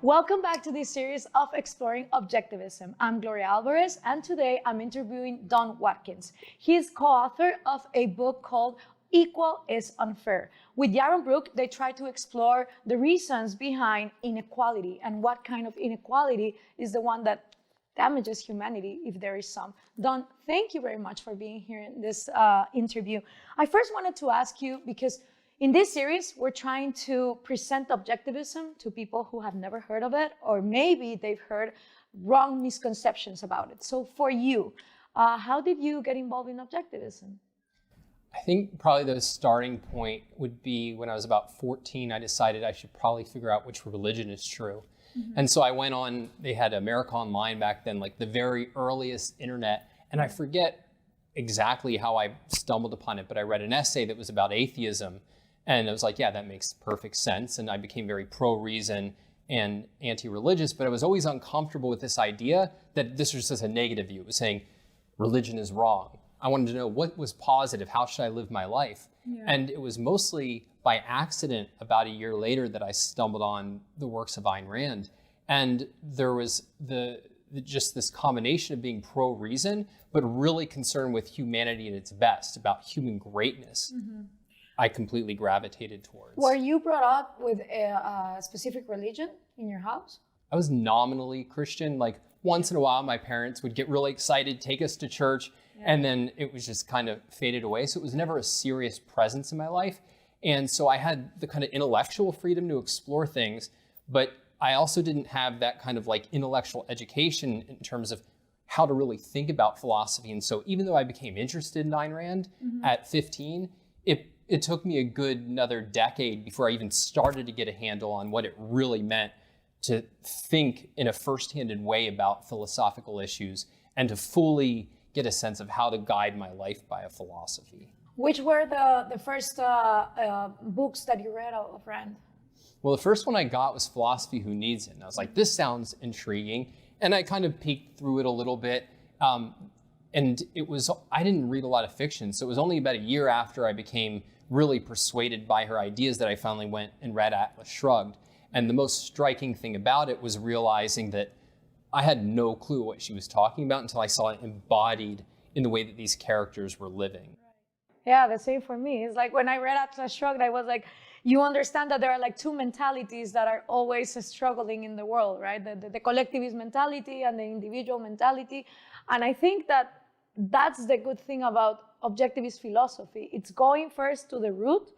Welcome back to this series of Exploring Objectivism. I'm Gloria Álvarez, and today I'm interviewing Don Watkins. He is co-author of a book called Equal is Unfair. With Yaron Brook, they try to explore the reasons behind inequality and what kind of inequality is the one that damages humanity, if there is some. Don, thank you very much for being here in this interview. I first wanted to ask you, because in this series, we're trying to present objectivism to people who have never heard of it, or maybe they've heard wrong misconceptions about it. So for you, how did you get involved in objectivism? I think probably the starting point would be when I was about 14, I decided I should probably figure out which religion is true. Mm-hmm. And so I went on, they had America Online back then, like the very earliest internet. And I forget exactly how I stumbled upon it, but I read an essay that was about atheism. And I was like, yeah, that makes perfect sense. And I became very pro-reason and anti-religious, but I was always uncomfortable with this idea that this was just a negative view. It was saying religion is wrong. I wanted to know what was positive, how should I live my life? Yeah. And it was mostly by accident about a year later that I stumbled on the works of Ayn Rand. And there was just this combination of being pro-reason, but really concerned with humanity at its best, about human greatness. Mm-hmm. I completely gravitated towards. Were you brought up with a specific religion in your house? I was nominally Christian. Like once in a while, my parents would get really excited, take us to church, and then it was just kind of faded away. So it was never a serious presence in my life. And so I had the kind of intellectual freedom to explore things, but I also didn't have that kind of like intellectual education in terms of how to really think about philosophy. And so even though I became interested in Ayn Rand at 15, it took me a good another decade before I even started to get a handle on what it really meant to think in a first-handed way about philosophical issues and to fully get a sense of how to guide my life by a philosophy. Which were the first books that you read of Rand? Well, the first one I got was Philosophy Who Needs It. And I was like, this sounds intriguing. And I kind of peeked through it a little bit. And I didn't read a lot of fiction. So it was only about a year after I became really persuaded by her ideas that I finally went and read Atlas Shrugged. And the most striking thing about it was realizing that I had no clue what she was talking about until I saw it embodied in the way that these characters were living. Yeah, the same for me. It's like when I read Atlas Shrugged, I was like, you understand that there are like two mentalities that are always struggling in the world, right? The collectivist mentality and the individual mentality. And I think that that's the good thing about objectivist philosophy. It's going first to the root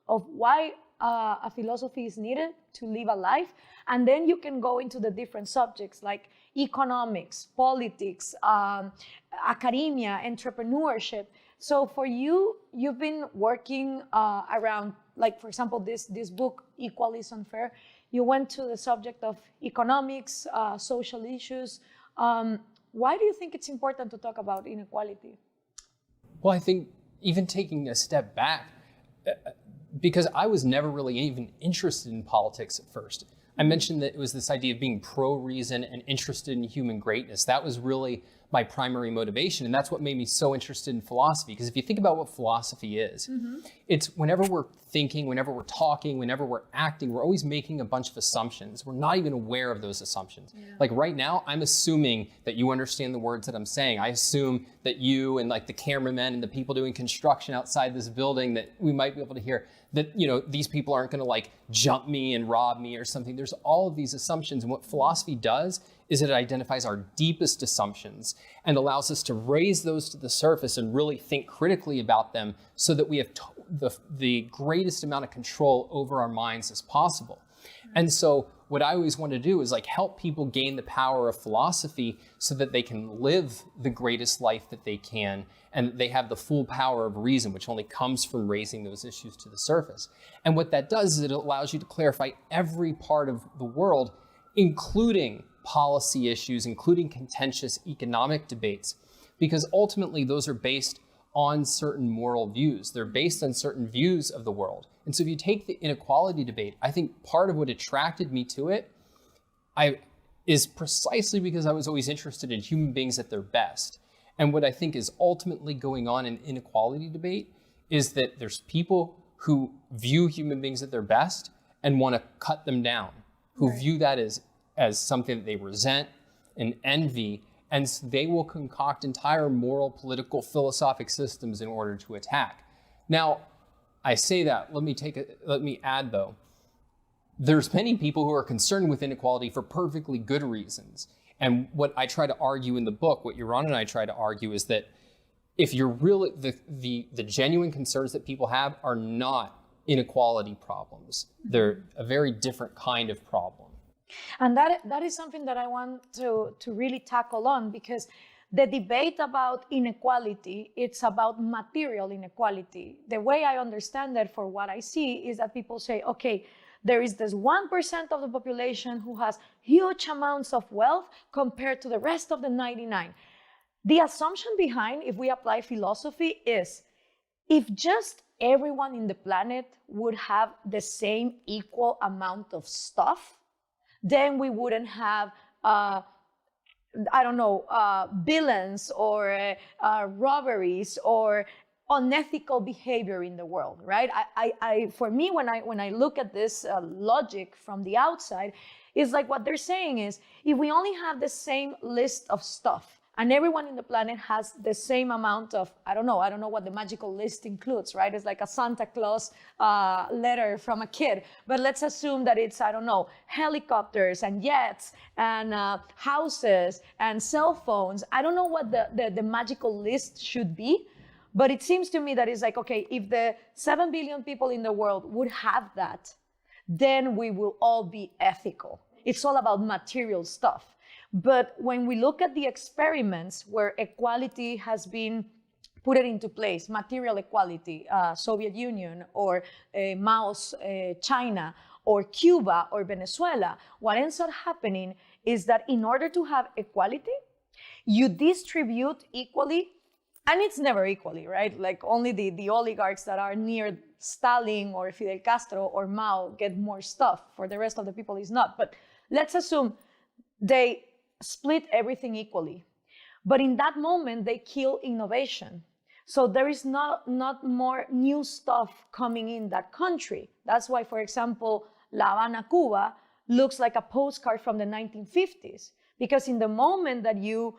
of why a philosophy is needed to live a life. And then you can go into the different subjects like economics, politics, academia, entrepreneurship. So for you, you've been working around, like, for example, this book, Equal is Unfair. You went to the subject of economics, social issues. Why do you think it's important to talk about inequality? Well, I think even taking a step back, because I was never really even interested in politics at first. I mentioned that it was this idea of being pro-reason and interested in human greatness. That was really my primary motivation. And that's what made me so interested in philosophy. Because if you think about what philosophy is, it's whenever we're thinking, whenever we're talking, whenever we're acting, we're always making a bunch of assumptions. We're not even aware of those assumptions. Yeah. Like right now, I'm assuming that you understand the words that I'm saying. I assume that you and like the cameramen and the people doing construction outside this building that we might be able to hear that, you know, these people aren't going to like jump me and rob me or something. There's all of these assumptions. And what philosophy does is it identifies our deepest assumptions and allows us to raise those to the surface and really think critically about them so that we have the greatest amount of control over our minds as possible. And so what I always want to do is like help people gain the power of philosophy so that they can live the greatest life that they can, and they have the full power of reason, which only comes from raising those issues to the surface. And what that does is it allows you to clarify every part of the world, including policy issues, including contentious economic debates, because ultimately those are based on certain moral views. They're based on certain views of the world. And so if you take the inequality debate, I think part of what attracted me to it is precisely because I was always interested in human beings at their best. And what I think is ultimately going on in inequality debate is that there's people who view human beings at their best and want to cut them down, who view that as as something that they resent and envy, and they will concoct entire moral, political, philosophic systems in order to attack. Now, I say that, let me add though, there's many people who are concerned with inequality for perfectly good reasons. And what I try to argue in the book, what Yaron and I try to argue, is that if you're really, the genuine concerns that people have are not inequality problems. They're a very different kind of problem. And that is something that I want to really tackle on, because the debate about inequality, it's about material inequality. The way I understand that, for what I see, is that people say, okay, there is this 1% of the population who has huge amounts of wealth compared to the rest of the 99. The assumption behind, if we apply philosophy, is if just everyone in the planet would have the same equal amount of stuff, then we wouldn't have, villains or robberies or unethical behavior in the world, right? For me, when I look at this logic from the outside, it's like what they're saying is, if we only have the same list of stuff, and everyone in the planet has the same amount of, I don't know what the magical list includes, right? It's like a Santa Claus letter from a kid. But let's assume that it's, helicopters and jets and houses and cell phones. I don't know what the magical list should be, but it seems to me that it's like, okay, if the 7 billion people in the world would have that, then we will all be ethical. It's all about material stuff. But when we look at the experiments where equality has been put into place, material equality, Soviet Union or Mao's China or Cuba or Venezuela, what ends up happening is that in order to have equality, you distribute equally, and it's never equally, right? Like only the oligarchs that are near Stalin or Fidel Castro or Mao get more stuff. For the rest of the people, it's not. But let's assume they split everything equally. But in that moment, they kill innovation. So there is not more new stuff coming in that country. That's why, for example, La Habana, Cuba, looks like a postcard from the 1950s. Because in the moment that you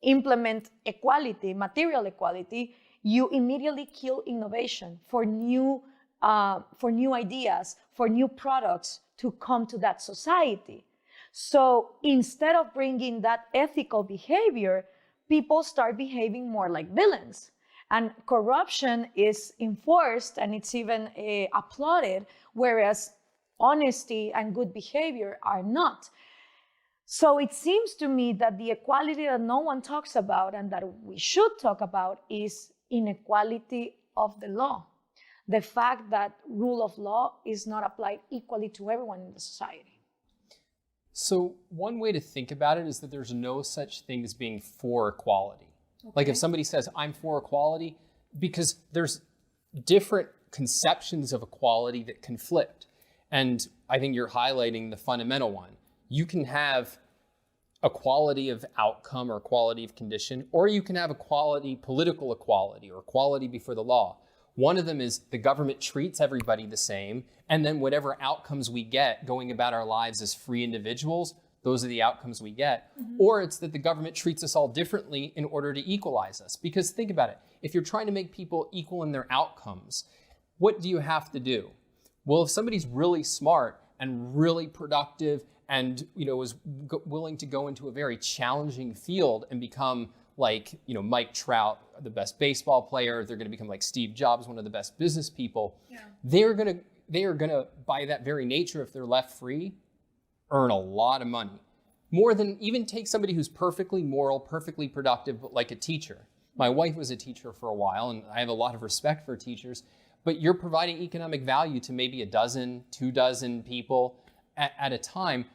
implement equality, material equality, you immediately kill innovation for new ideas, for new products to come to that society. So instead of bringing that ethical behavior, people start behaving more like villains. And corruption is enforced and it's even applauded, whereas honesty and good behavior are not. So it seems to me that the equality that no one talks about and that we should talk about is inequality of the law. The fact that rule of law is not applied equally to everyone in the society. So one way to think about it is that there's no such thing as being for equality. Okay. Like if somebody says, I'm for equality, because there's different conceptions of equality that conflict. And I think you're highlighting the fundamental one. You can have equality of outcome or equality of condition, or you can have equality, political equality, or equality before the law. One of them is the government treats everybody the same, and then whatever outcomes we get going about our lives as free individuals, those are the outcomes we get. Mm-hmm. Or it's that the government treats us all differently in order to equalize us. Because think about it, if you're trying to make people equal in their outcomes, what do you have to do? Well, if somebody's really smart and really productive and is willing to go into a very challenging field and become like, Mike Trout, the best baseball player, they're going to become like Steve Jobs, one of the best business people. Yeah. They are going to, by that very nature, if they're left free, earn a lot of money. More than even take somebody who's perfectly moral, perfectly productive, but like a teacher. My wife was a teacher for a while, and I have a lot of respect for teachers, but you're providing economic value to maybe 12 people at a time.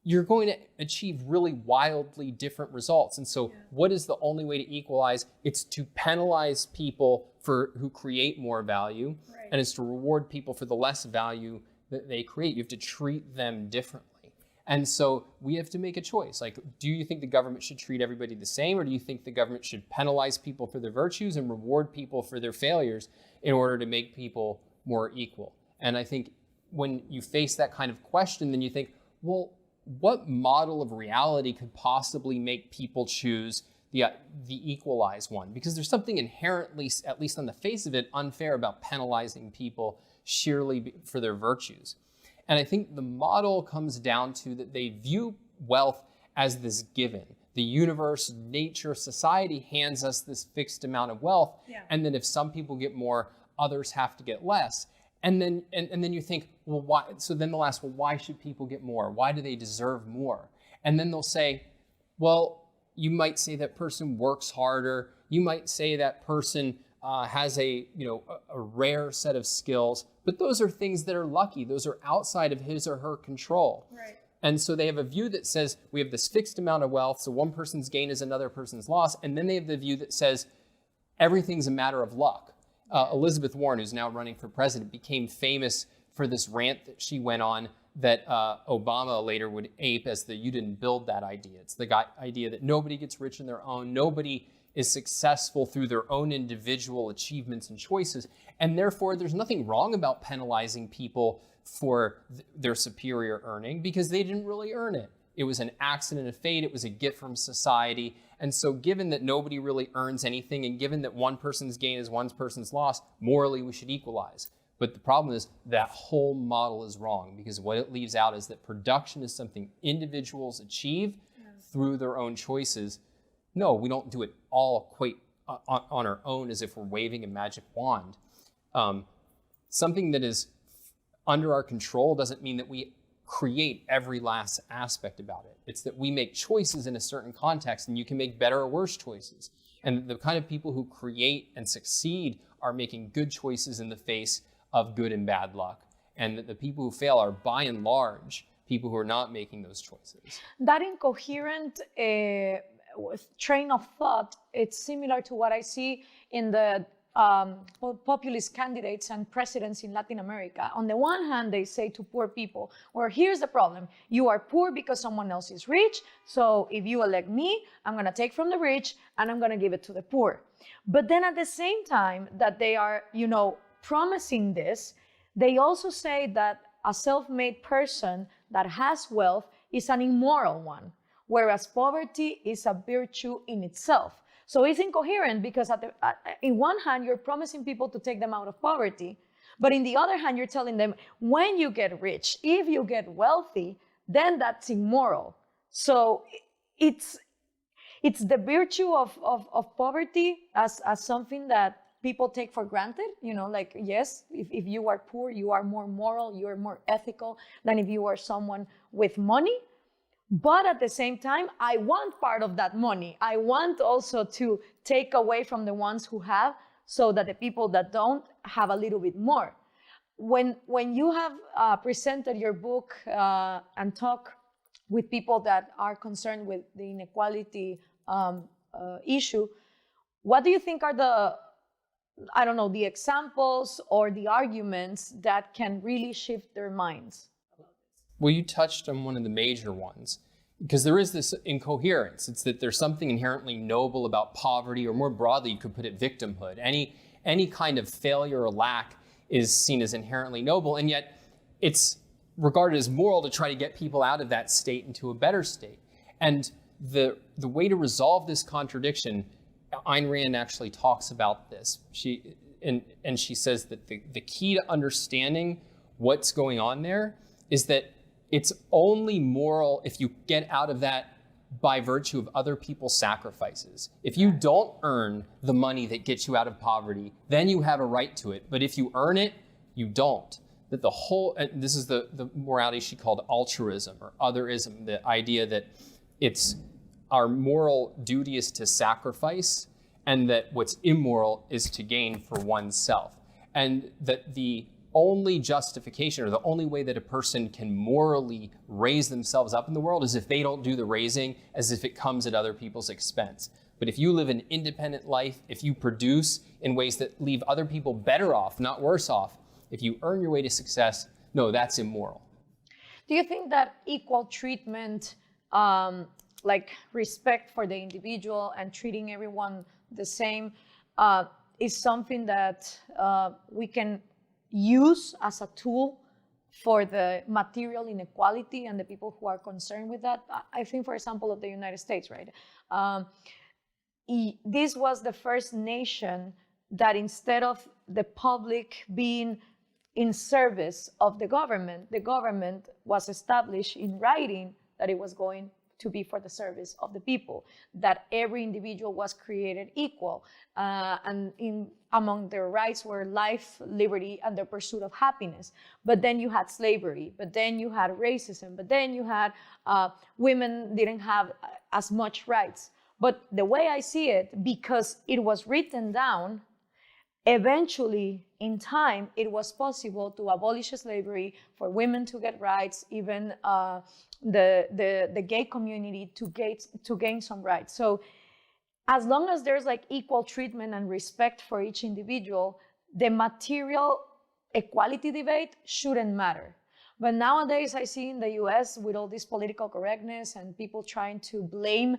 You're going to achieve really wildly different results. And so what is the only way to equalize? It's to penalize people who create more value, right. And it's to reward people for the less value that they create. You have to treat them differently. And so we have to make a choice. Like, do you think the government should treat everybody the same, or do you think the government should penalize people for their virtues and reward people for their failures in order to make people more equal? And I think when you face that kind of question, then you think, well, what model of reality could possibly make people choose the equalized one? Because there's something inherently, at least on the face of it, unfair about penalizing people sheerly for their virtues. And I think the model comes down to that they view wealth as this given. The universe, nature, society hands us this fixed amount of wealth. Yeah. And then if some people get more, others have to get less. And then you think, well, why? So then they'll ask, well, why should people get more? Why do they deserve more? And then they'll say, well, you might say that person works harder. You might say that person has a rare set of skills, but those are things that are lucky. Those are outside of his or her control. Right. And so they have a view that says we have this fixed amount of wealth, so one person's gain is another person's loss. And then they have the view that says everything's a matter of luck. Elizabeth Warren, who's now running for president, became famous for this rant that she went on that Obama later would ape as the "you didn't build that idea." It's the idea that nobody gets rich on their own, nobody is successful through their own individual achievements and choices, and therefore there's nothing wrong about penalizing people for their superior earning because they didn't really earn it. It was an accident of fate, it was a gift from society. And so given that nobody really earns anything, and given that one person's gain is one person's loss, morally we should equalize. But the problem is that whole model is wrong, because what it leaves out is that production is something individuals achieve through their own choices. No, we don't do it all quite on our own as if we're waving a magic wand. Something that is under our control doesn't mean that we create every last aspect about it. It's that we make choices in a certain context, and you can make better or worse choices. And the kind of people who create and succeed are making good choices in the face of good and bad luck. And the people who fail are, by and large, people who are not making those choices. That incoherent train of thought, it's similar to what I see in the populist candidates and presidents in Latin America. On the one hand, they say to poor people, well, here's the problem. You are poor because someone else is rich. So if you elect me, I'm going to take from the rich and I'm going to give it to the poor. But then at the same time that they are, promising this, they also say that a self-made person that has wealth is an immoral one, whereas poverty is a virtue in itself. So it's incoherent because in one hand, you're promising people to take them out of poverty, but in the other hand, you're telling them, when you get rich, if you get wealthy, then that's immoral. So it's the virtue of poverty as something that people take for granted, like, yes, if you are poor, you are more moral, you are more ethical than if you are someone with money. But at the same time, I want part of that money. I want also to take away from the ones who have, so that the people that don't have a little bit more. When you have presented your book and talk with people that are concerned with the inequality issue, what do you think are the examples or the arguments that can really shift their minds? Well, you touched on one of the major ones, because there is this incoherence. It's that there's something inherently noble about poverty, or more broadly, you could put it victimhood. Any kind of failure or lack is seen as inherently noble, and yet it's regarded as moral to try to get people out of that state into a better state. And the way to resolve this contradiction, Ayn Rand actually talks about this. She says that the key to understanding what's going on there is that it's only moral if you get out of that by virtue of other people's sacrifices. If you don't earn the money that gets you out of poverty, then you have a right to it. But if you earn it, you don't. That this is the morality she called altruism or otherism, the idea that it's our moral duty is to sacrifice, and that what's immoral is to gain for oneself. And that the only justification, or the only way that a person can morally raise themselves up in the world, is if they don't do the raising, as if it comes at other people's expense. But if you live an independent life, if you produce in ways that leave other people better off, not worse off, if you earn your way to success, no, that's immoral. Do you think that equal treatment, like respect for the individual and treating everyone the same, is something that we can use as a tool for the material inequality and the people who are concerned with that. I think, for example, of the United States, right? This was the first nation that instead of the public being in service of the government was established in writing that it was going to be for the service of the people, that every individual was created equal, and among their rights were life, liberty, and the pursuit of happiness. But then you had slavery, but then you had racism, but then you had women didn't have as much rights. But the way I see it, because it was written down, eventually, in time, it was possible to abolish slavery, for women to get rights, even the gay community to gain some rights. So as long as there's like equal treatment and respect for each individual, the material equality debate shouldn't matter. But nowadays I see in the US, with all this political correctness and people trying to blame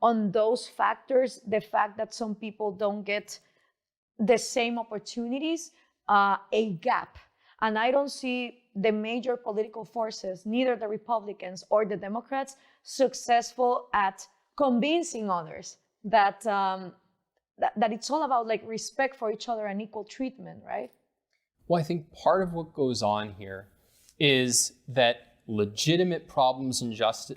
on those factors, the fact that some people don't get the same opportunities, a gap. And I don't see the major political forces, neither the Republicans or the Democrats, successful at convincing others that that it's all about like respect for each other and equal treatment, right? Well, I think part of what goes on here is that legitimate problems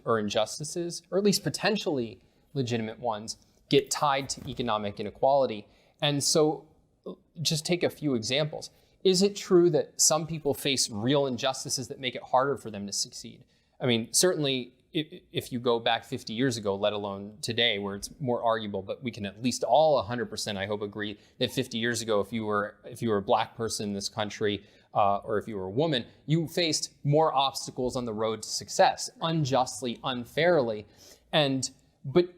or injustices, or at least potentially legitimate ones, get tied to economic inequality. And so just take a few examples. Is it true that some people face real injustices that make it harder for them to succeed? I mean, certainly if you go back 50 years ago, let alone today, where it's more arguable, but we can at least all 100%, I hope, agree that 50 years ago, if you were a Black person in this country, or if you were a woman, you faced more obstacles on the road to success, unjustly, unfairly. But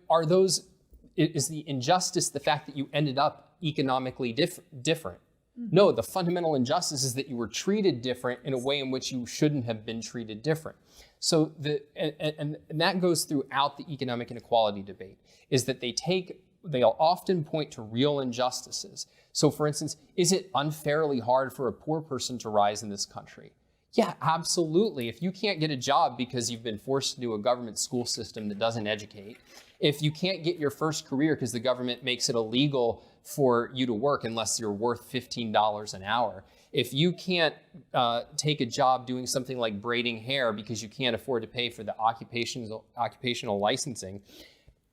is the injustice the fact that you ended up economically different? No, the fundamental injustice is that you were treated different in a way in which you shouldn't have been treated different. So and that goes throughout the economic inequality debate, is that they'll often point to real injustices. So for instance, is it unfairly hard for a poor person to rise in this country? Yeah, absolutely. If you can't get a job because you've been forced to do a government school system that doesn't educate, if you can't get your first career because the government makes it illegal for you to work unless you're worth $15 an hour, if you can't take a job doing something like braiding hair because you can't afford to pay for the occupational licensing,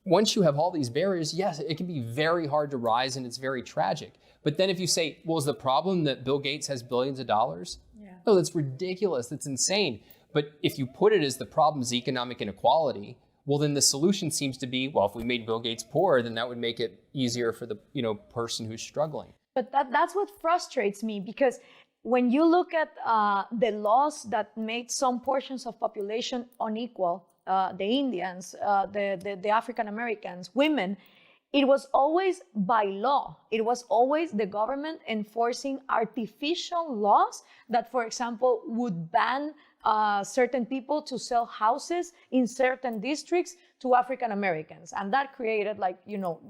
once you have all these barriers, yes, it can be very hard to rise and it's very tragic. But then if you say, well, is the problem that Bill Gates has billions of dollars? Yeah. No, that's ridiculous. That's insane. But if you put it as the problem is economic inequality, well, then the solution seems to be, well, if we made Bill Gates poor, then that would make it easier for the person who's struggling. But that's what frustrates me, because when you look at the laws that made some portions of population unequal, the Indians, the African Americans, women, it was always by law. It was always the government enforcing artificial laws that, for example, would ban certain people to sell houses in certain districts to African Americans. And that created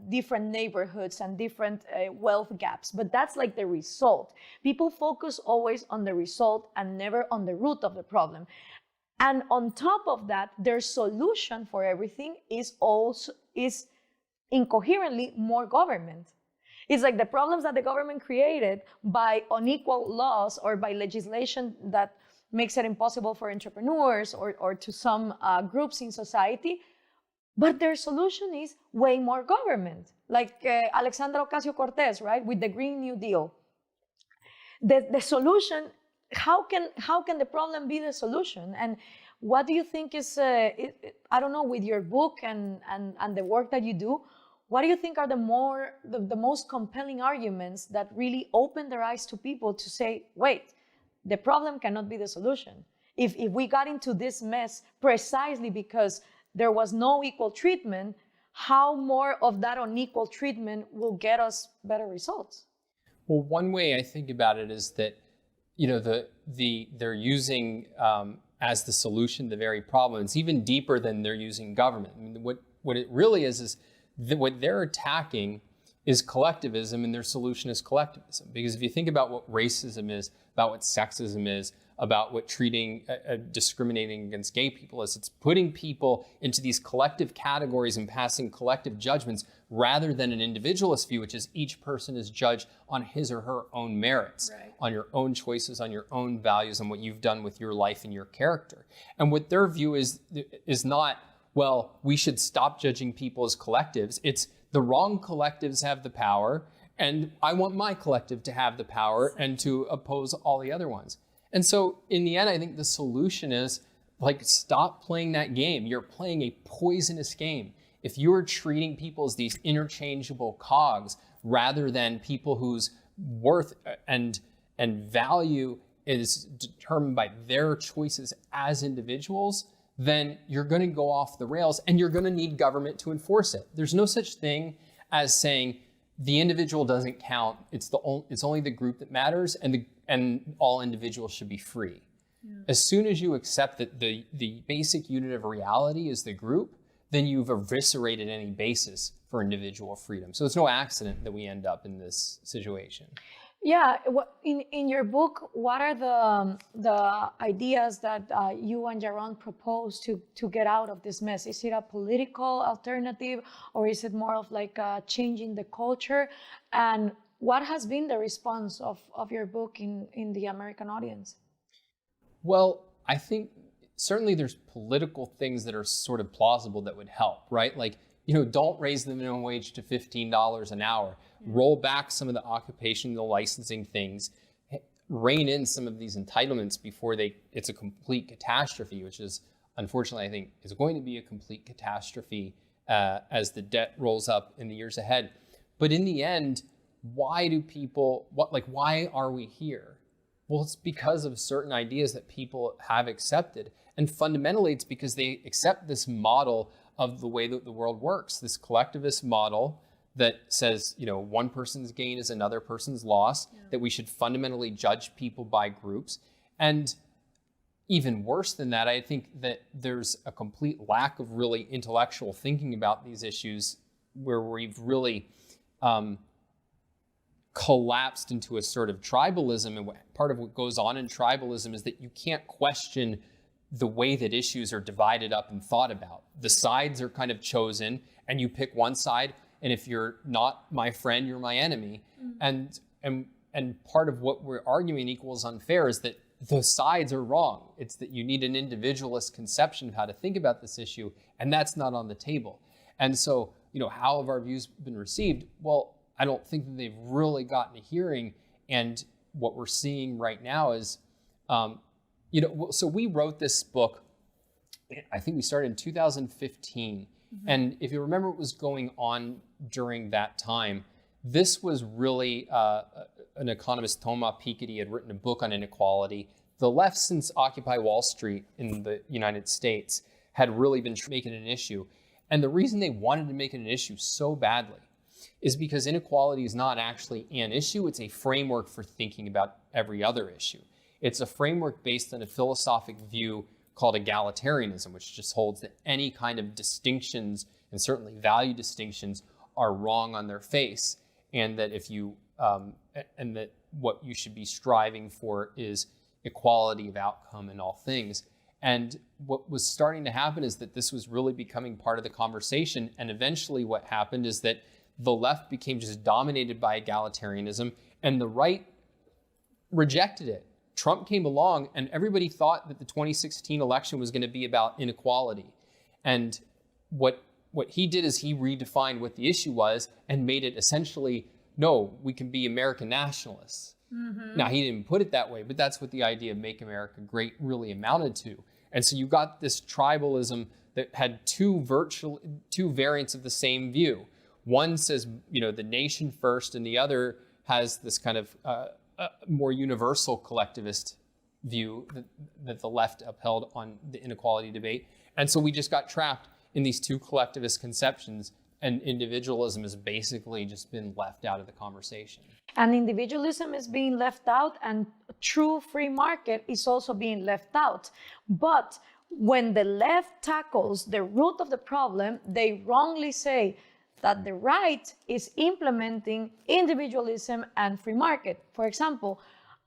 different neighborhoods and different wealth gaps. But that's like the result. People focus always on the result and never on the root of the problem. And on top of that, their solution for everything is incoherently more government. It's like the problems that the government created by unequal laws or by legislation that makes it impossible for entrepreneurs or to some groups in society. But their solution is way more government. Like Alexandra Ocasio-Cortez, right, with the Green New Deal. The solution, how can the problem be the solution? And what do you think is, I don't know, with your book and the work that you do, what do you think are the most compelling arguments that really open their eyes to people to say, wait, the problem cannot be the solution. If we got into this mess precisely because there was no equal treatment, how more of that unequal treatment will get us better results? Well, one way I think about it is that, they're using as the solution the very problem. It's even deeper than they're using government. I mean, what it really is that what they're attacking is collectivism, and their solution is collectivism. Because if you think about what racism is, about what sexism is, about what treating, discriminating against gay people is, it's putting people into these collective categories and passing collective judgments rather than an individualist view, which is each person is judged on his or her own merits, on your own choices, on your own values, on what you've done with your life and your character. And what their view is not, well, we should stop judging people as collectives. It's the wrong collectives have the power, and I want my collective to have the power and to oppose all the other ones. And so in the end, I think the solution is like, stop playing that game. You're playing a poisonous game. If you're treating people as these interchangeable cogs rather than people whose worth and value is determined by their choices as individuals, then you're going to go off the rails and you're going to need government to enforce it. There's no such thing as saying the individual doesn't count. It's only the group that matters, and all individuals should be free. Yeah. As soon as you accept that the basic unit of reality is the group, then you've eviscerated any basis for individual freedom. So it's no accident that we end up in this situation. Yeah, in your book, what are the ideas that you and Jaron propose to get out of this mess? Is it a political alternative, or is it more of like changing the culture? And what has been the response of your book in the American audience? Well, I think certainly there's political things that are sort of plausible that would help, right? Like, don't raise the minimum wage to $15 an hour. Roll back some of the occupational licensing things, rein in some of these entitlements before it's a complete catastrophe, which is, unfortunately, I think is going to be a complete catastrophe as the debt rolls up in the years ahead. But in the end, why are we here? Well, it's because of certain ideas that people have accepted. And fundamentally, it's because they accept this model of the way that the world works, this collectivist model that says, one person's gain is another person's loss, that we should fundamentally judge people by groups. And even worse than that, I think that there's a complete lack of really intellectual thinking about these issues, where we've really collapsed into a sort of tribalism. And part of what goes on in tribalism is that you can't question the way that issues are divided up and thought about. The sides are kind of chosen, and you pick one side, and if you're not my friend, you're my enemy. Mm-hmm. And part of what we're arguing equals unfair is that the sides are wrong. It's that you need an individualist conception of how to think about this issue, and that's not on the table. And so, how have our views been received? Well, I don't think that they've really gotten a hearing. And what we're seeing right now is, so we wrote this book, I think we started in 2015. Mm-hmm. And if you remember what was going on during that time, this was really an economist, Thomas Piketty, had written a book on inequality. The left, since Occupy Wall Street in the United States, had really been making it an issue. And the reason they wanted to make it an issue so badly is because inequality is not actually an issue. It's a framework for thinking about every other issue. It's a framework based on a philosophic view called egalitarianism, which just holds that any kind of distinctions, and certainly value distinctions, are wrong on their face, and that and that what you should be striving for is equality of outcome in all things. And what was starting to happen is that this was really becoming part of the conversation. And eventually what happened is that the left became just dominated by egalitarianism, and the right rejected it. Trump came along, and everybody thought that the 2016 election was going to be about inequality. And what he did is he redefined what the issue was and made it essentially, no, we can be American nationalists. Mm-hmm. Now, he didn't put it that way, but that's what the idea of Make America Great really amounted to. And so you got this tribalism that had two variants of the same view. One says, the nation first, and the other has this kind of more universal collectivist view that the left upheld on the inequality debate. And so we just got trapped in these two collectivist conceptions, and individualism has basically just been left out of the conversation. And individualism is being left out, and true free market is also being left out. But when the left tackles the root of the problem, they wrongly say, that the right is implementing individualism and free market. For example,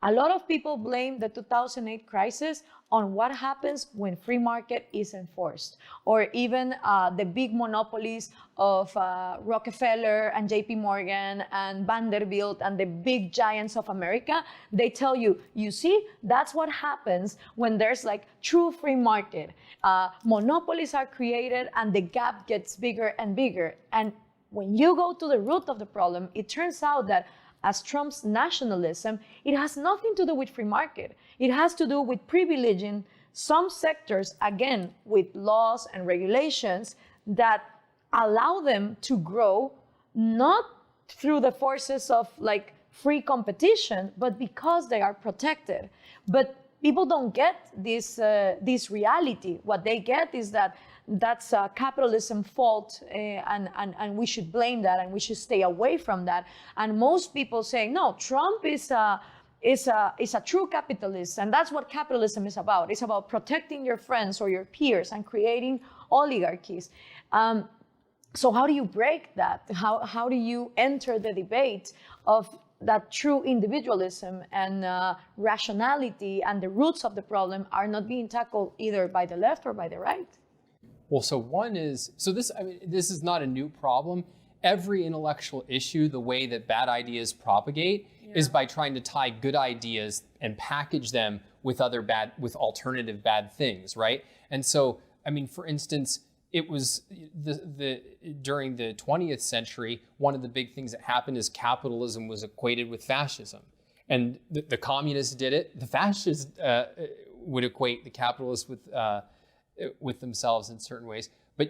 a lot of people blame the 2008 crisis on what happens when free market is enforced, or even the big monopolies of Rockefeller and JP Morgan and Vanderbilt and the big giants of America. They tell you, you see, that's what happens when there's like true free market. Monopolies are created and the gap gets bigger and bigger. And when you go to the root of the problem, it turns out that as Trump's nationalism, it has nothing to do with free market. It has to do with privileging some sectors, again, with laws and regulations that allow them to grow, not through the forces of like free competition, but because they are protected. But people don't get this reality. What they get is that that's a capitalism fault, and we should blame that, and we should stay away from that. And most people say, no, Trump is a true capitalist, and that's what capitalism is about. It's about protecting your friends or your peers and creating oligarchies. So how do you break that? How do you enter the debate of that true individualism and rationality and the roots of the problem are not being tackled either by the left or by the right? Well, so one is, this is not a new problem. Every intellectual issue, the way that bad ideas propagate is by trying to tie good ideas and package them with alternative bad things, right? And so, for instance, it was during the 20th century, one of the big things that happened is capitalism was equated with fascism. And the communists did it. The fascists would equate the capitalists with themselves in certain ways. But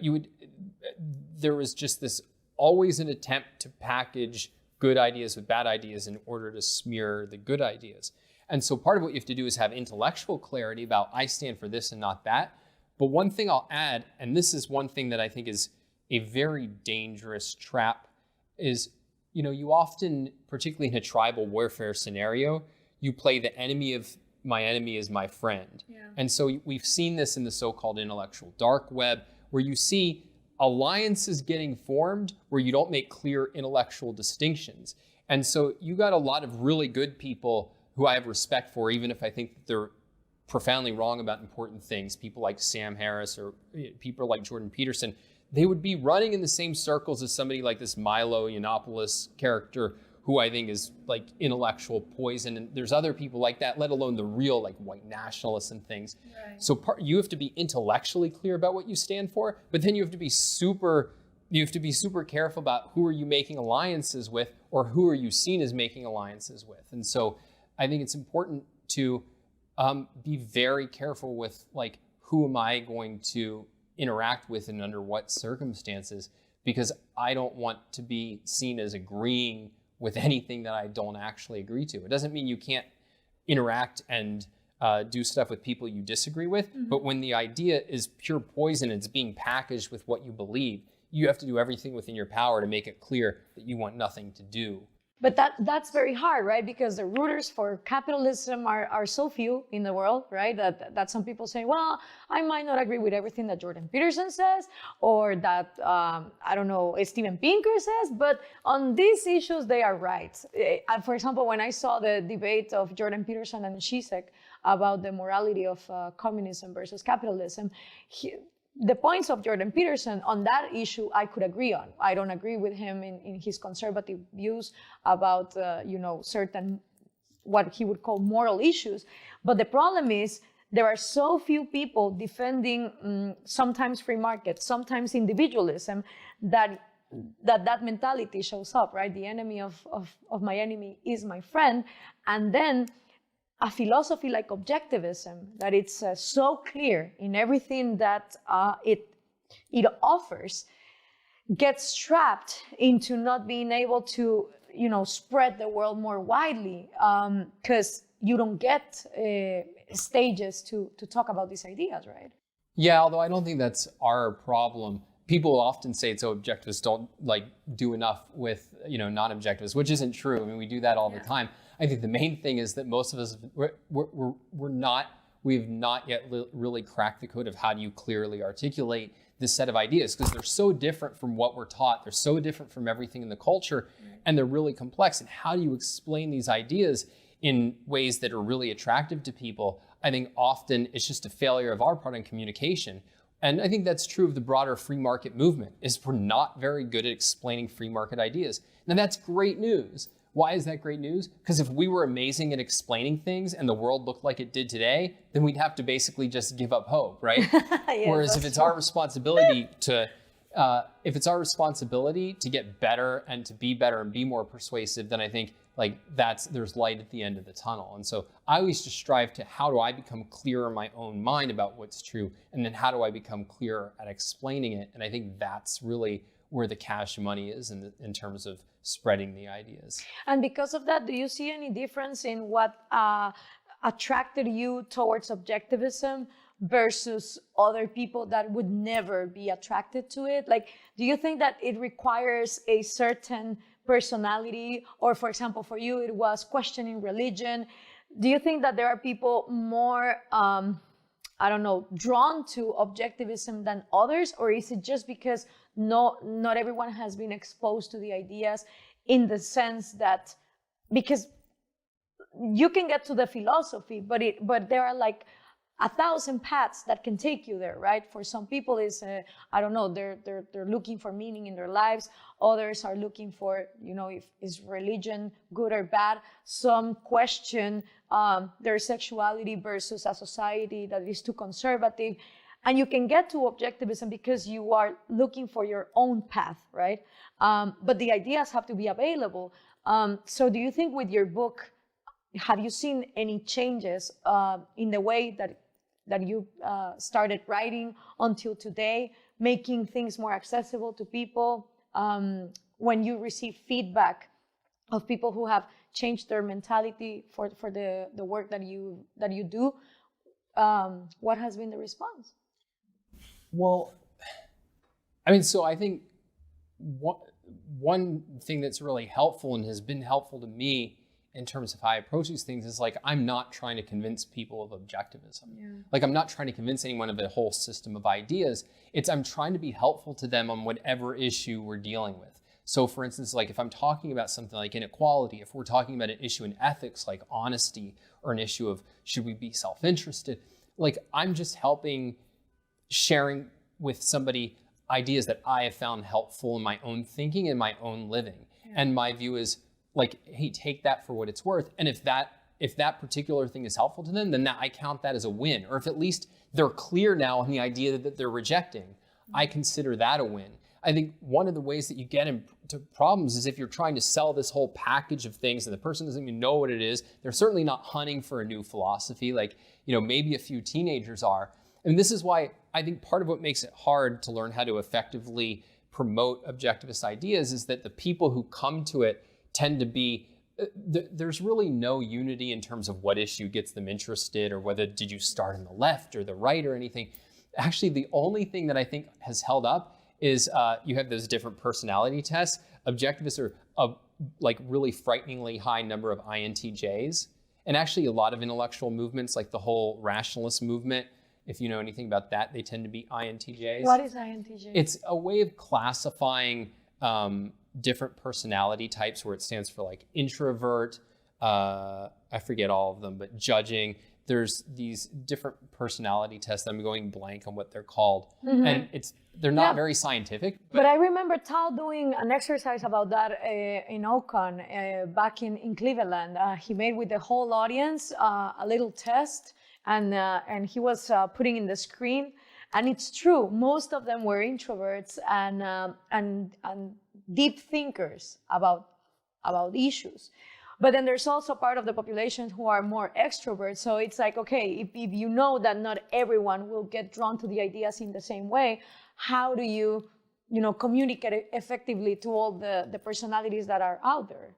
there was just this always an attempt to package good ideas with bad ideas in order to smear the good ideas. And so part of what you have to do is have intellectual clarity about I stand for this and not that. But one thing I'll add, and this is one thing that I think is a very dangerous trap, is, you often, particularly in a tribal warfare scenario, you play the enemy of my enemy is my friend. Yeah. And so we've seen this in the so-called intellectual dark web, where you see alliances getting formed where you don't make clear intellectual distinctions. And so you got a lot of really good people who I have respect for, even if I think that they're profoundly wrong about important things. People like Sam Harris or people like Jordan Peterson, they would be running in the same circles as somebody like this Milo Yiannopoulos character, who I think is like intellectual poison. And there's other people like that, let alone the real like white nationalists and things. Right. So you have to be intellectually clear about what you stand for, but then you have to be super careful about who are you making alliances with, or who are you seen as making alliances with. And so I think it's important to be very careful with like, who am I going to interact with and under what circumstances, because I don't want to be seen as agreeing with anything that I don't actually agree to. It doesn't mean you can't interact and do stuff with people you disagree with, but when the idea is pure poison and it's being packaged with what you believe, you have to do everything within your power to make it clear that you want nothing to do. But that's very hard, right? Because the rooters for capitalism are so few in the world, right? That some people say, well, I might not agree with everything that Jordan Peterson says, or that, I don't know, Steven Pinker says, but on these issues, they are right. For example, when I saw the debate of Jordan Peterson and Zizek about the morality of communism versus capitalism, the points of Jordan Peterson on that issue, I could agree on. I don't agree with him in his conservative views about, certain, what he would call moral issues. But the problem is there are so few people defending sometimes free market, sometimes individualism, that mentality shows up, right? The enemy of my enemy is my friend. And then a philosophy like objectivism, that it's so clear in everything that it offers, gets trapped into not being able to, spread the world more widely, because you don't get stages to talk about these ideas, right? Yeah, although I don't think that's our problem. People often say it's objectivists don't do enough with non-objectivists, which isn't true. I mean, we do that all the time. I think the main thing is that most of us we've not yet really cracked the code of how do you clearly articulate this set of ideas, because they're so different from what we're taught. They're so different from everything in the culture, and they're really complex. And how do you explain these ideas in ways that are really attractive to people? I think often it's just a failure of our part in communication. And I think that's true of the broader free market movement, is we're not very good at explaining free market ideas. Now that's great news. Why is that great news? Because if we were amazing at explaining things and the world looked like it did today, then we'd have to basically just give up hope, right? Yes, Whereas if it's our responsibility to get better and to be better and be more persuasive, then I think like there's light at the end of the tunnel. And so I always just strive to, how do I become clearer in my own mind about what's true? And then how do I become clearer at explaining it? And I think that's really where the cash money is in terms of spreading the ideas. And because of that, do you see any difference in what attracted you towards objectivism versus other people that would never be attracted to it? Like, do you think that it requires a certain personality, or for example, for you, it was questioning religion? Do you think that there are people more, drawn to objectivism than others, or is it just because not everyone has been exposed to the ideas, in the sense that, because you can get to the philosophy, but there are like 1,000 paths that can take you there, right? For some people, it's they're looking for meaning in their lives. Others are looking for, if is religion good or bad. Some question their sexuality versus a society that is too conservative. And you can get to objectivism because you are looking for your own path, right? But the ideas have to be available. So do you think with your book, have you seen any changes in the way that you started writing until today, making things more accessible to people? When you receive feedback of people who have changed their mentality for the work that you do, what has been the response? Well, I mean, so I think one thing that's really helpful and has been helpful to me in terms of how I approach these things is like, I'm not trying to convince people of objectivism. Yeah. Like, I'm not trying to convince anyone of a whole system of ideas. I'm trying to be helpful to them on whatever issue we're dealing with. So for instance, like if I'm talking about something like inequality, if we're talking about an issue in ethics like honesty, or an issue of should we be self-interested, like I'm just sharing with somebody ideas that I have found helpful in my own thinking and my own living. Yeah. And my view is like, hey, take that for what it's worth. And if that particular thing is helpful to them, then I count that as a win. Or if at least they're clear now on the idea that they're rejecting, I consider that a win. I think one of the ways that you get into problems is if you're trying to sell this whole package of things and the person doesn't even know what it is. They're certainly not hunting for a new philosophy, like, maybe a few teenagers are. And this is why I think part of what makes it hard to learn how to effectively promote objectivist ideas is that the people who come to it tend to be, there's really no unity in terms of what issue gets them interested, or whether did you start on the left or the right or anything. Actually, the only thing that I think has held up is you have those different personality tests. Objectivists are a really frighteningly high number of INTJs. And actually a lot of intellectual movements, like the whole rationalist movement, if you know anything about that, they tend to be INTJs. What is INTJ? It's a way of classifying different personality types, where it stands for like introvert, I forget all of them, but judging. There's these different personality tests. I'm going blank on what they're called. Mm-hmm. And they're not very scientific. But I remember Tal doing an exercise about that in Ocon back in Cleveland. He made with the whole audience a little test, and he was putting in the screen. And it's true, most of them were introverts and deep thinkers about issues. But then there's also part of the population who are more extroverts. So it's like, okay, if you know that not everyone will get drawn to the ideas in the same way, how do you communicate effectively to all the personalities that are out there?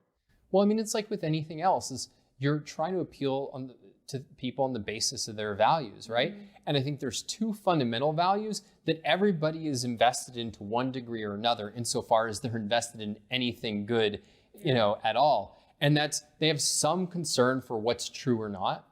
Well, I mean, it's like with anything else, is you're trying to appeal to people on the basis of their values, right? Mm-hmm. And I think there's two fundamental values that everybody is invested in to one degree or another, insofar as they're invested in anything good, at all. And that's, they have some concern for what's true or not.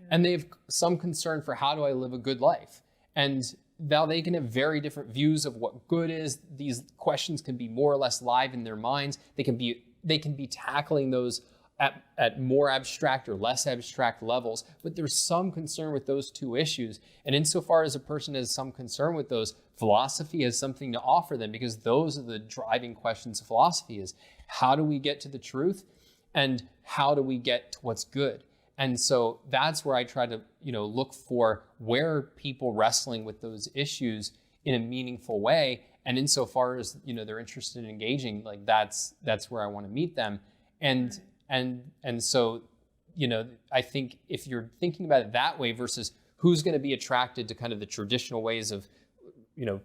And they have some concern for how do I live a good life? And while they can have very different views of what good is, these questions can be more or less live in their minds. They can be tackling those at more abstract or less abstract levels, but there's some concern with those two issues. And insofar as a person has some concern with those, philosophy has something to offer them, because those are the driving questions of philosophy: is how do we get to the truth, and how do we get to what's good? And so that's where I try to, look for where are people wrestling with those issues in a meaningful way. And insofar as, they're interested in engaging, like that's where I want to meet them. And so, I think if you're thinking about it that way versus who's going to be attracted to kind of the traditional ways of,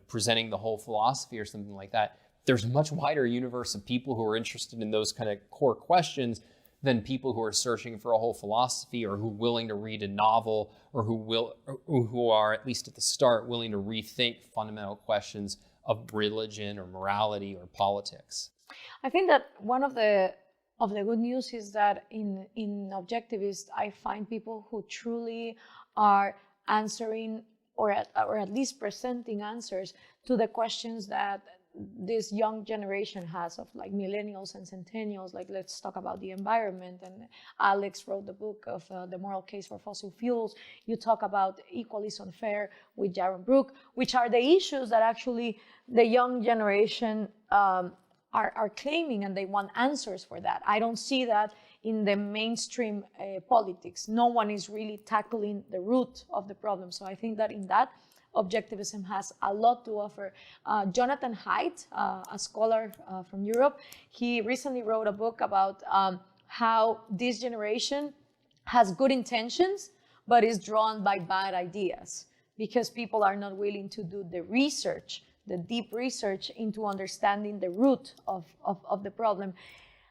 presenting the whole philosophy or something like that, there's a much wider universe of people who are interested in those kind of core questions than people who are searching for a whole philosophy, or who are willing to read a novel, or who are, at least at the start, willing to rethink fundamental questions of religion or morality or politics. I think that one of the good news is that in Objectivist, I find people who truly are answering or at least presenting answers to the questions that this young generation has, of like millennials and centennials. Like, let's talk about the environment. And Alex wrote the book of The Moral Case for Fossil Fuels. You talk about Equal is Unfair with Jaron Brook, which are the issues that actually the young generation are claiming, and they want answers for that. I don't see that in the mainstream politics. No one is really tackling the root of the problem. So I think that in that, Objectivism has a lot to offer. Jonathan Haidt, a scholar from Europe, he recently wrote a book about how this generation has good intentions, but is drawn by bad ideas, because people are not willing to do the research, the deep research into understanding the root of the problem.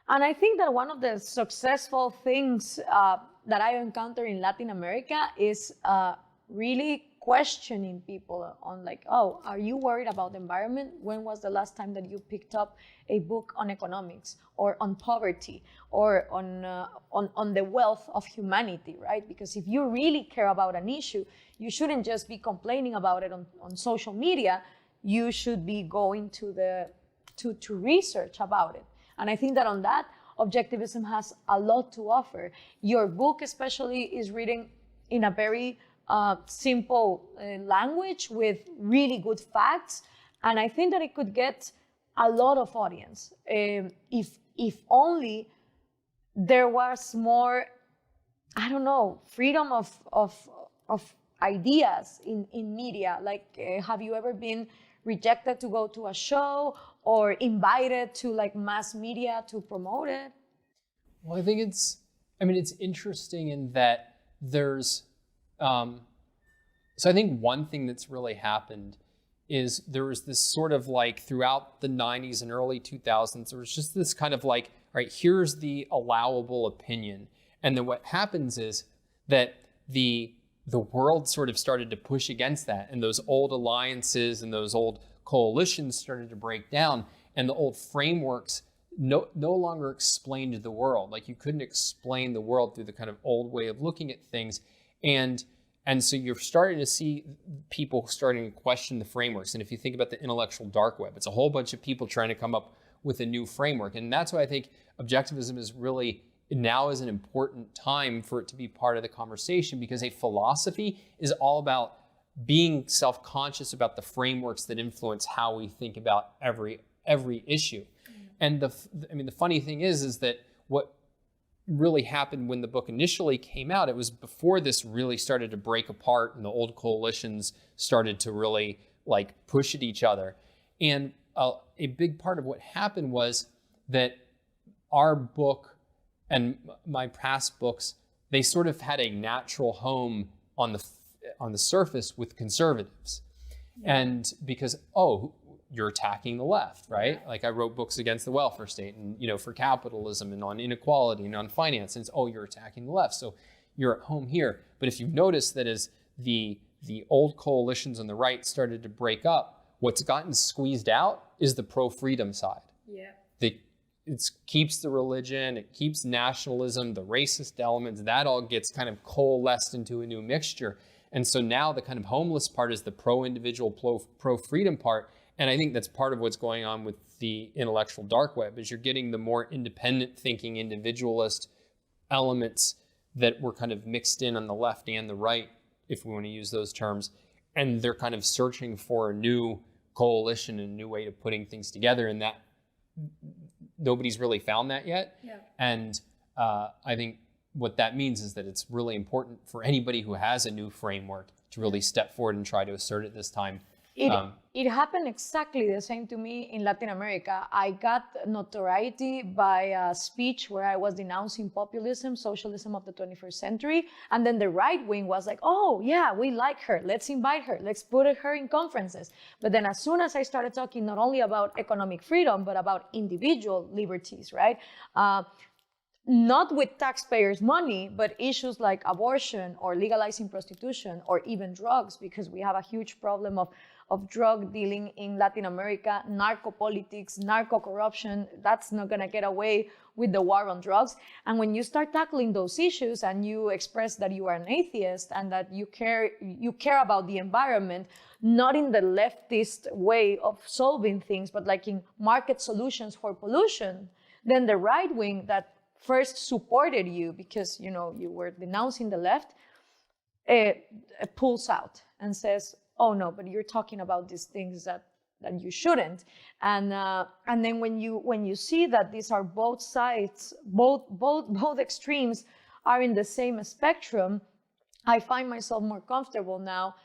And I think that one of the successful things that I encounter in Latin America is really questioning people on, like, oh, are you worried about the environment? When was the last time that you picked up a book on economics, or on poverty, or on the wealth of humanity, right? Because if you really care about an issue, you shouldn't just be complaining about it on social media. You should be going to research about it. And I think that on that, Objectivism has a lot to offer. Your book especially is written in a very simple language with really good facts. And I think that it could get a lot of audience if only there was more, I don't know, freedom of ideas in media. Like, have you ever been rejected to go to a show, or invited to like mass media to promote it? Well, I think it's interesting in that there's, so I think one thing that's really happened is there was this sort of like throughout the 90s and early 2000s, there was just this kind of like, all right, here's the allowable opinion. And then what happens is that the world sort of started to push against that, and those old alliances and those old coalitions started to break down, and the old frameworks no longer explained the world. Like, you couldn't explain the world through the kind of old way of looking at things. And so you're starting to see people starting to question the frameworks. And if you think about the intellectual dark web, it's a whole bunch of people trying to come up with a new framework. And that's why I think Objectivism is really, now is an important time for it to be part of the conversation, because a philosophy is all about being self-conscious about the frameworks that influence how we think about every issue. And the funny thing is that what really happened when the book initially came out, it was before this really started to break apart and the old coalitions started to really like push at each other. And a big part of what happened was that our book and my past books, they sort of had a natural home on the surface with conservatives. Yeah. And because, you're attacking the left, right? Yeah. Like, I wrote books against the welfare state and, for capitalism and on inequality and on finance. And it's, you're attacking the left. So you're at home here. But if you notice that as the old coalitions on the right started to break up, what's gotten squeezed out is the pro-freedom side. Yeah. It keeps the religion, it keeps nationalism, the racist elements, that all gets kind of coalesced into a new mixture. And so now the kind of homeless part is the pro-individual, pro-freedom part. And I think that's part of what's going on with the intellectual dark web, is you're getting the more independent thinking, individualist elements that were kind of mixed in on the left and the right, if we want to use those terms. And they're kind of searching for a new coalition, a new way of putting things together. And that nobody's really found that yet. Yeah. And I think what that means is that it's really important for anybody who has a new framework to really step forward and try to assert it this time. It happened exactly the same to me in Latin America. I got notoriety by a speech where I was denouncing populism, socialism of the 21st century. And then the right wing was like, oh, yeah, we like her. Let's invite her. Let's put her in conferences. But then as soon as I started talking not only about economic freedom, but about individual liberties, right? Not with taxpayers' money, but issues like abortion or legalizing prostitution or even drugs, because we have a huge problem of drug dealing in Latin America, narco politics, narco corruption. That's not going to get away with the war on drugs. And when you start tackling those issues and you express that you are an atheist and that you care about the environment, not in the leftist way of solving things, but like in market solutions for pollution, then the right wing that first supported you because you were denouncing the left pulls out and says, oh no, but you're talking about these things that you shouldn't. And then when you see that these are both sides, both extremes are in the same spectrum, I find myself more comfortable now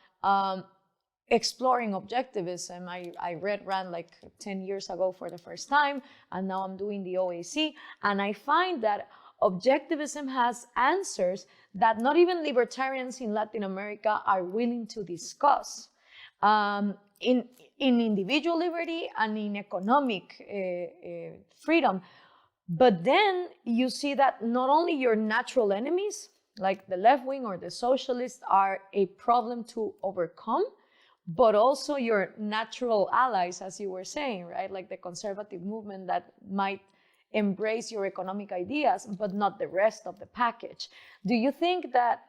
exploring objectivism. I read Rand like 10 years ago for the first time, and now I'm doing the OAC, and I find that objectivism has answers that not even libertarians in Latin America are willing to discuss in individual liberty and in economic freedom. But then you see that not only your natural enemies, like the left wing or the socialists, are a problem to overcome, but also your natural allies, as you were saying, right? Like the conservative movement that might embrace your economic ideas, but not the rest of the package. Do you think that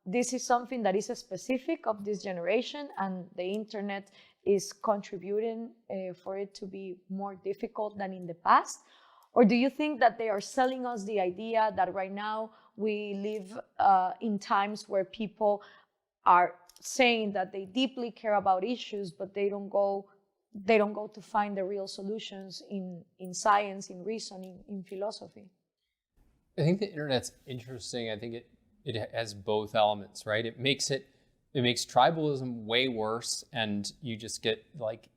this is something that is specific of this generation and the internet is contributing for it to be more difficult than in the past? Or do you think that they are selling us the idea that right now we live in times where people are saying that they deeply care about issues, but they don't go to find the real solutions in science, in reasoning, in philosophy? I think the internet's interesting. I think it has both elements, right? It makes tribalism way worse, and you just get like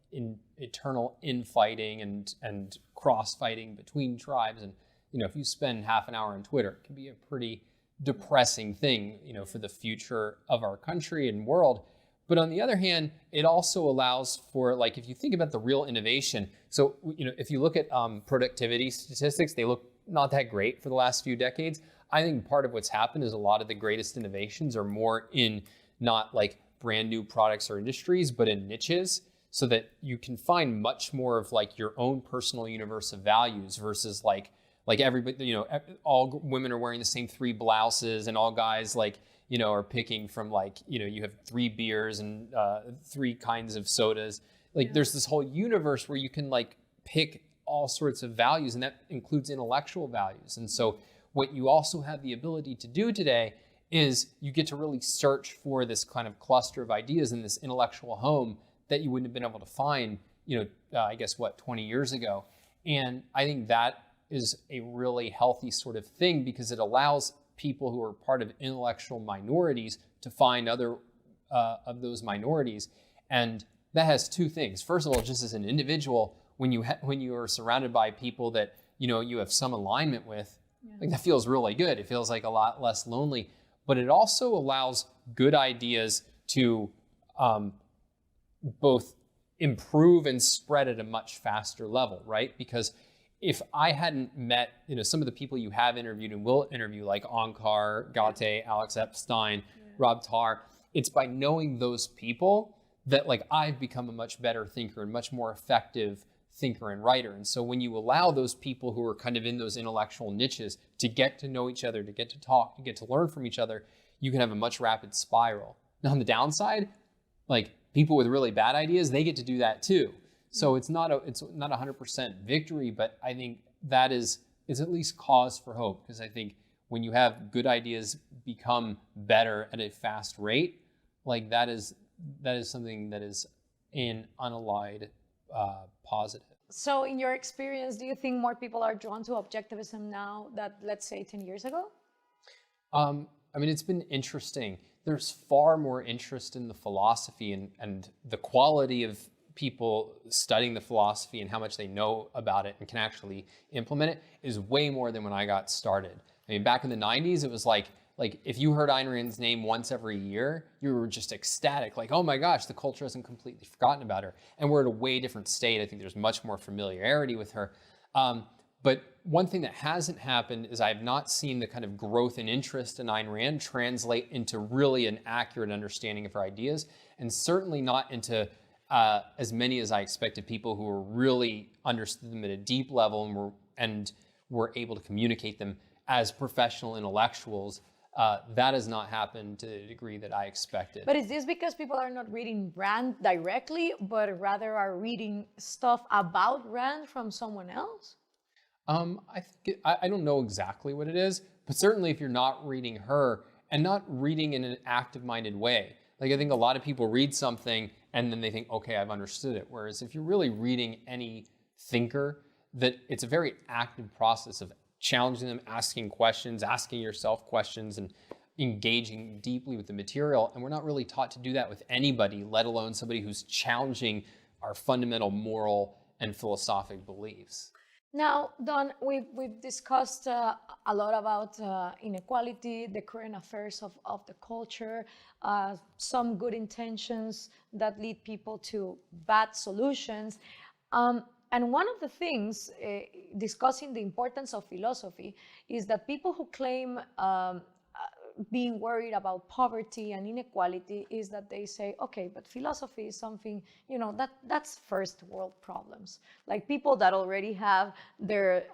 eternal infighting and cross-fighting between tribes. And if you spend half an hour on Twitter, it can be a pretty depressing thing, for the future of our country and world. But on the other hand, it also allows for, like, if you think about the real innovation. So, if you look at productivity statistics, they look not that great for the last few decades. I think part of what's happened is a lot of the greatest innovations are more in not like brand new products or industries, but in niches, so that you can find much more of like your own personal universe of values versus like everybody, all women are wearing the same 3 blouses and all guys are picking from you have 3 beers and 3 kinds of sodas. There's this whole universe where you can pick all sorts of values, and that includes intellectual values. And so what you also have the ability to do today is you get to really search for this kind of cluster of ideas in this intellectual home that you wouldn't have been able to find, 20 years ago. And I think that is a really healthy sort of thing, because it allows people who are part of intellectual minorities to find other of those minorities. And that has 2 things. First of all, just as an individual, when you are surrounded by people that you have some alignment with, that feels really good. It feels like a lot less lonely. But it also allows good ideas to both improve and spread at a much faster level, right? Because if I hadn't met, some of the people you have interviewed and will interview, like Onkar Ghate, Alex Epstein, Rob Tarr, it's by knowing those people that I've become a much better thinker and much more effective thinker and writer. And so when you allow those people who are kind of in those intellectual niches to get to know each other, to get to talk, to get to learn from each other, you can have a much rapid spiral. on the downside, like people with really bad ideas, they get to do that too. So it's not a 100% victory, but I think that is at least cause for hope, because I think when you have good ideas become better at a fast rate, like that is something that is an unallied positive. So in your experience, do you think more people are drawn to objectivism now that, let's say, 10 years ago? I mean, it's been interesting. There's far more interest in the philosophy, and the quality of people studying the philosophy and how much they know about it and can actually implement it is way more than when I got started. I mean, back in the 90s, it was like if you heard Ayn Rand's name once every year, you were just ecstatic, like, oh my gosh, the culture hasn't completely forgotten about her. And we're at a way different state. I think there's much more familiarity with her. But one thing that hasn't happened is I have not seen the kind of growth and interest in Ayn Rand translate into really an accurate understanding of her ideas, and certainly not into as many as I expected, people who were really understood them at a deep level and were able to communicate them as professional intellectuals. That has not happened to the degree that I expected. But is this because people are not reading Rand directly, but rather are reading stuff about Rand from someone else? I don't know exactly what it is, but certainly if you're not reading her and not reading in an active-minded way, like I think a lot of people read something and then they think, okay, I've understood it. Whereas if you're really reading any thinker, that it's a very active process of challenging them, asking questions, asking yourself questions, and engaging deeply with the material. And we're not really taught to do that with anybody, let alone somebody who's challenging our fundamental moral and philosophic beliefs. Now, Don, we've discussed a lot about inequality, the current affairs of the culture, some good intentions that lead people to bad solutions. And one of the things, discussing the importance of philosophy, is that people who claim being worried about poverty and inequality is that they say, okay, but philosophy is something, that's first world problems. Like people that already have their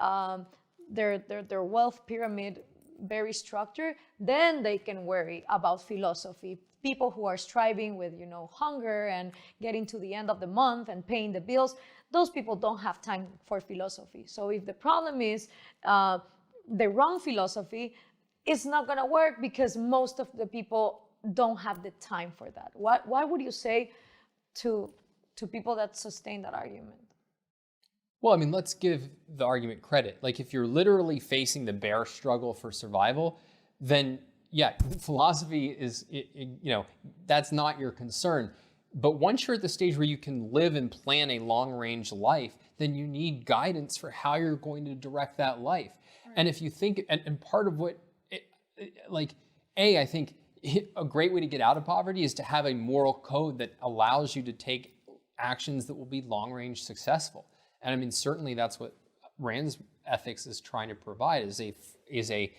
wealth pyramid very structured, then they can worry about philosophy. People who are striving with, hunger and getting to the end of the month and paying the bills, those people don't have time for philosophy. So if the problem is the wrong philosophy, it's not going to work because most of the people don't have the time for that. What would you say to people that sustain that argument? Well, I mean, let's give the argument credit. Like if you're literally facing the bear struggle for survival, then yeah, philosophy is, that's not your concern. But once you're at the stage where you can live and plan a long-range life, then you need guidance for how you're going to direct that life. Right. And if you think, and part of what, I think a great way to get out of poverty is to have a moral code that allows you to take actions that will be long-range successful. And I mean, certainly that's what Rand's ethics is trying to provide, is a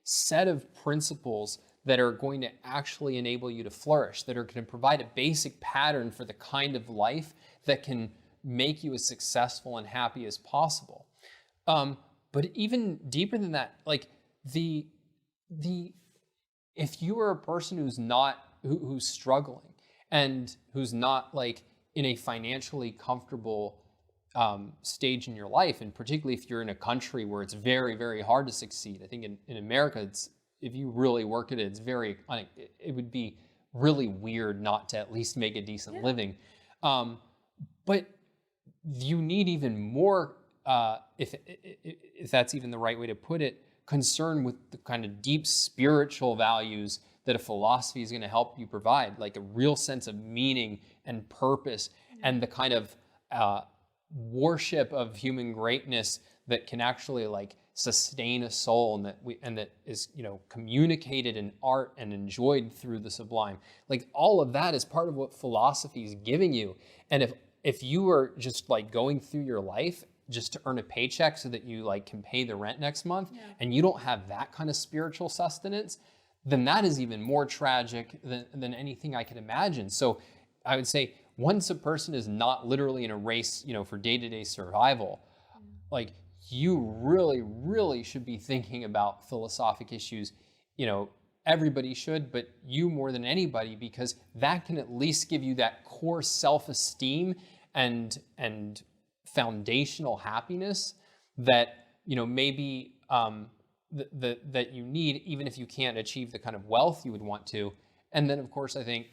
set of principles that are going to actually enable you to flourish, that are going to provide a basic pattern for the kind of life that can make you as successful and happy as possible. But even deeper than that, like if you are a person who's struggling and who's not like in a financially comfortable stage in your life, and particularly if you're in a country where it's very, very hard to succeed. I think in America, if you really work at it, it would be really weird not to at least make a decent living. But you need even more, if that's even the right way to put it, concern with the kind of deep spiritual values that a philosophy is going to help you provide, like a real sense of meaning and purpose, and the kind of worship of human greatness that can actually like sustain a soul, and that is communicated in art and enjoyed through the sublime. Like all of that is part of what philosophy is giving you. And if you are just like going through your life just to earn a paycheck so that you like can pay the rent next month, and you don't have that kind of spiritual sustenance, then that is even more tragic than anything I could imagine. So I would say once a person is not literally in a race, for day-to-day survival, like you really, really should be thinking about philosophic issues, everybody should, but you more than anybody, because that can at least give you that core self-esteem and foundational happiness that, maybe that you need, even if you can't achieve the kind of wealth you would want to. And then, of course, I think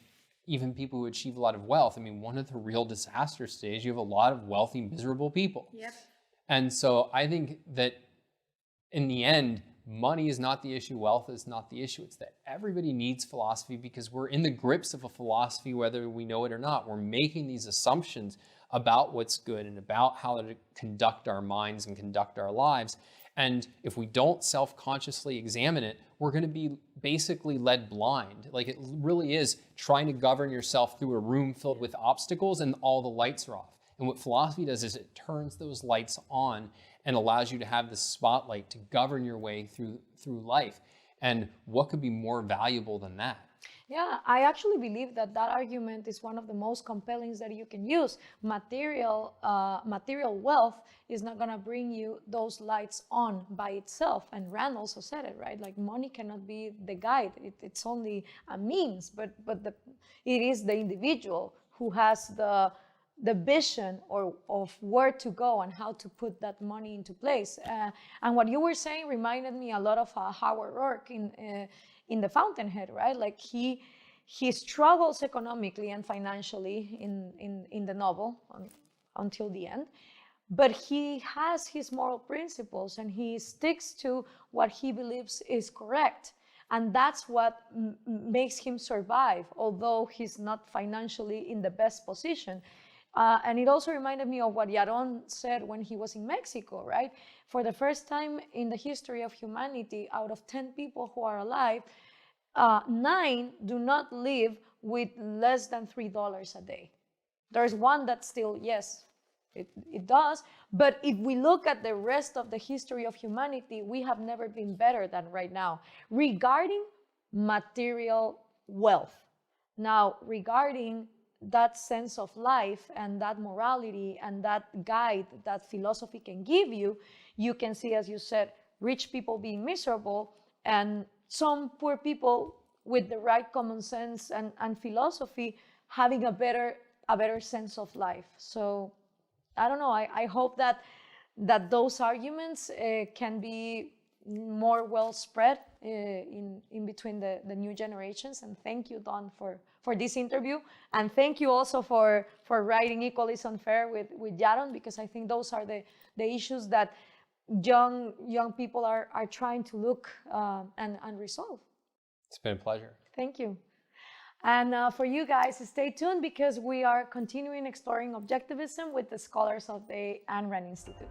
even people who achieve a lot of wealth, one of the real disasters today is you have a lot of wealthy, miserable people. Yep. And so I think that in the end, money is not the issue, wealth is not the issue. It's that everybody needs philosophy because we're in the grips of a philosophy, whether we know it or not. We're making these assumptions about what's good and about how to conduct our minds and conduct our lives. And if we don't self-consciously examine it, we're going to be basically led blind. Like, it really is trying to govern yourself through a room filled with obstacles and all the lights are off. And what philosophy does is it turns those lights on and allows you to have the spotlight to govern your way through life. And what could be more valuable than that? Yeah, I actually believe that argument is one of the most compelling that you can use. Material wealth is not going to bring you those lights on by itself. And Rand also said it, right? Like, money cannot be the guide. It's only a means, but it is the individual who has the vision of where to go and how to put that money into place. And what you were saying reminded me a lot of Howard Rourke in The Fountainhead, right? Like, he struggles economically and financially in the novel until the end, but he has his moral principles and he sticks to what he believes is correct. And that's what makes him survive, although he's not financially in the best position. And it also reminded me of what Yaron said when he was in Mexico, right? For the first time in the history of humanity, out of 10 people who are alive, 9 do not live with less than $3 a day. There's one that still, yes, it does. But if we look at the rest of the history of humanity, we have never been better than right now regarding material wealth. Now, regarding that sense of life and that morality and that guide that philosophy can give you, you can see, as you said, rich people being miserable and some poor people with the right common sense and philosophy having a better sense of life. So I don't know, I hope that those arguments can be more well spread in between the new generations. And thank you, Don, for this interview. And thank you also for writing Equal is Unfair with Yaron, because I think those are the issues that young people are trying to look and resolve. It's been a pleasure. Thank you. And for you guys, stay tuned because we are continuing exploring objectivism with the scholars of the Ayn Rand Institute.